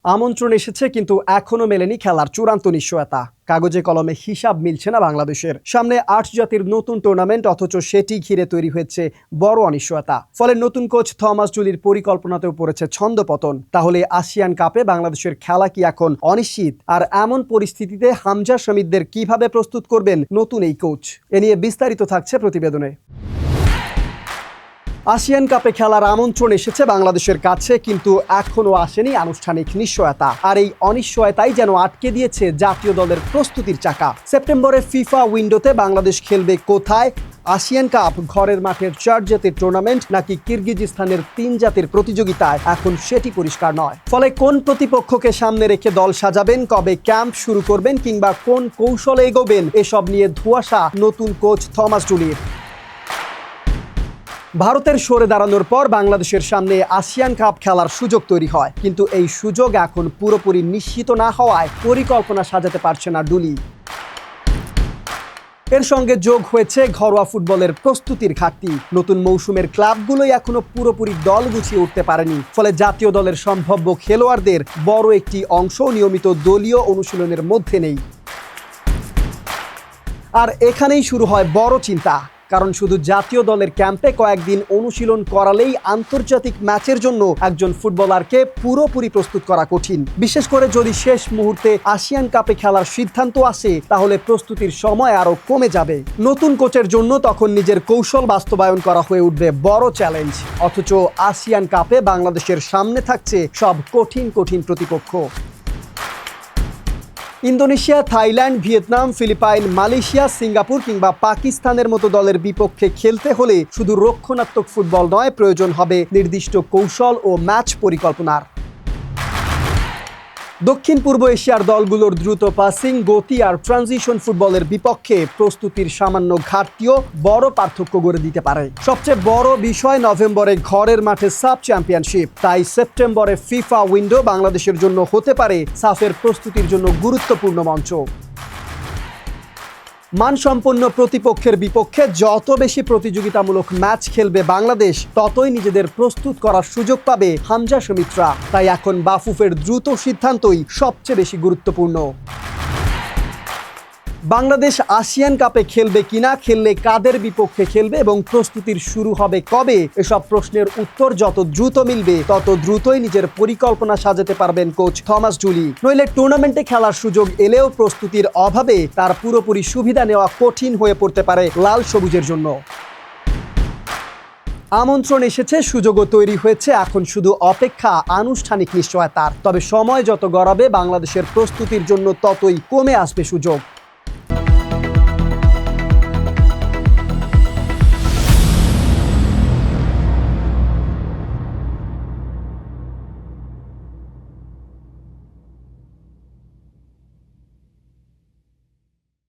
আমন্ত্রণ এসেছে কিন্তু এখনো মেলেনি খেলার চূড়ান্ত নিশ্চয়তা। কাগজে কলমে হিসাব মিলছে না বাংলাদেশের সামনে ৮ জাতির নতুন টুর্নামেন্ট, অথচ সেটি ঘিরে তৈরি হয়েছে বড় অনিশ্চয়তা। ফলে নতুন কোচ থমাস জুলির পরিকল্পনাতেও পড়েছে ছন্দপতন। তাহলে আসিয়ান কাপে বাংলাদেশের খেলা কি এখন অনিশ্চিত? আর এমন পরিস্থিতিতে হামজা শামিদদের কিভাবে প্রস্তুত করবেন নতুন এই কোচ? এ নিয়ে বিস্তারিত থাকছে প্রতিবেদনে। আসিয়ান কাপে খেলার আমন্ত্রণ এসেছে বাংলাদেশের কাছে, কিন্তু এখনো আসেনি আনুষ্ঠানিক নিশ্চয়তা। আর এই অনিশ্চয়তাই যেন আটকে দিয়েছে জাতীয় দলের প্রস্তুতির চাকা। সেপ্টেম্বরে ফিফা উইন্ডোতে বাংলাদেশ খেলবে কোথায়? আসিয়ান কাপ ঘরের মাঠের ৪ জাতির টুর্নামেন্ট নাকি কিরগিজস্তানের ৩ জাতির প্রতিযোগিতায়, এখন সেটি পরিষ্কার নয়। ফলে কোন প্রতিপক্ষকে সামনে রেখে দল সাজাবেন, কবে ক্যাম্প শুরু করবেন কিংবা কোন কৌশলে এগোবেন, এসব নিয়ে ধোঁয়াশা নতুন কোচ থমাস জুলির। ভারতের সরে দাঁড়ানোর পর বাংলাদেশের সামনে আসিয়ান কাপ খেলার সুযোগ তৈরি হয়, কিন্তু এই সুযোগ এখন পুরোপুরি নিশ্চিত না হওয়ায় পরিকল্পনা সাজাতে পারছে না ডুলি। এর সঙ্গে যোগ হয়েছে ঘরোয়া ফুটবলের প্রস্তুতির ঘাটতি। নতুন মৌসুমের ক্লাবগুলোই এখনো পুরোপুরি দল গুছিয়ে উঠতে পারেনি। ফলে জাতীয় দলের সম্ভাব্য খেলোয়াড়দের বড় একটি অংশ নিয়মিত দলীয় অনুশীলনের মধ্যে নেই। আর এখানেই শুরু হয় বড় চিন্তা, কারণ শুধু জাতীয় দলের ক্যাম্পে কয়েকদিন অনুশীলন করালেই আন্তর্জাতিক ম্যাচের জন্য একজন ফুটবলারকে পুরোপুরি প্রস্তুত করা কঠিন। বিশেষ করে যদি শেষ মুহূর্তে আসিয়ান কাপে খেলার সিদ্ধান্ত আসে, তাহলে প্রস্তুতির সময় আরও কমে যাবে। নতুন কোচের জন্য তখন নিজের কৌশল বাস্তবায়ন করা হয়ে উঠবে বড় চ্যালেঞ্জ। অথচ আসিয়ান কাপে বাংলাদেশের সামনে থাকছে সব কঠিন কঠিন প্রতিপক্ষ। Indonesia, Thailand, Vietnam, Philippines, Malaysia, Singapore কিংবা পাকিস্তানের মতো দলের বিপক্ষে খেলতে হলে শুধু রক্ষণাত্মক ফুটবল নয়, প্রয়োজন হবে নির্দিষ্ট কৌশল ও ম্যাচ পরিকল্পনার। দক্ষিণ পূর্ব এশিয়ার দলগুলোর দ্রুত পাসিং, গতি আর ট্রানজিশন ফুটবলের বিপক্ষে প্রস্তুতির সামান্য ঘাটতিও বড় পার্থক্য গড়ে দিতে পারে। সবচেয়ে বড় বিষয়, নভেম্বরে ঘরের মাঠে সাফ চ্যাম্পিয়নশিপ। তাই সেপ্টেম্বরে ফিফা উইন্ডো বাংলাদেশের জন্য হতে পারে সাফের প্রস্তুতির জন্য গুরুত্বপূর্ণ মঞ্চ। মানসম্পন্ন প্রতিপক্ষের বিপক্ষে যত বেশি প্রতিযোগিতামূলক ম্যাচ খেলবে বাংলাদেশ, ততই নিজেদের প্রস্তুত করার সুযোগ পাবে হামজা শামিদরা। তাই এখন বাফুফের দ্রুত সিদ্ধান্তই সবচেয়ে বেশি গুরুত্বপূর্ণ। বাংলাদেশ আসিয়ান কাপে খেলবে কিনা, খেললে কাদের বিপক্ষে খেলবে এবং প্রস্তুতির শুরু হবে কবে, এসব প্রশ্নের উত্তর যত দ্রুত মিলবে, তত দ্রুতই নিজের পরিকল্পনা সাজাতে পারবেন কোচ থমাস জুলি। নইলে টুর্নামেন্টে খেলার সুযোগ এলেও প্রস্তুতির অভাবে তার পুরোপুরি সুবিধা নেওয়া কঠিন হয়ে পড়তে পারে লাল সবুজের জন্য। আমন্ত্রণ এসেছে, সুযোগও তৈরি হয়েছে, এখন শুধু অপেক্ষা আনুষ্ঠানিক নিশ্চয়তার। তবে সময় যত গড়াবে বাংলাদেশের প্রস্তুতির জন্য ততই কমে আসবে সুযোগ।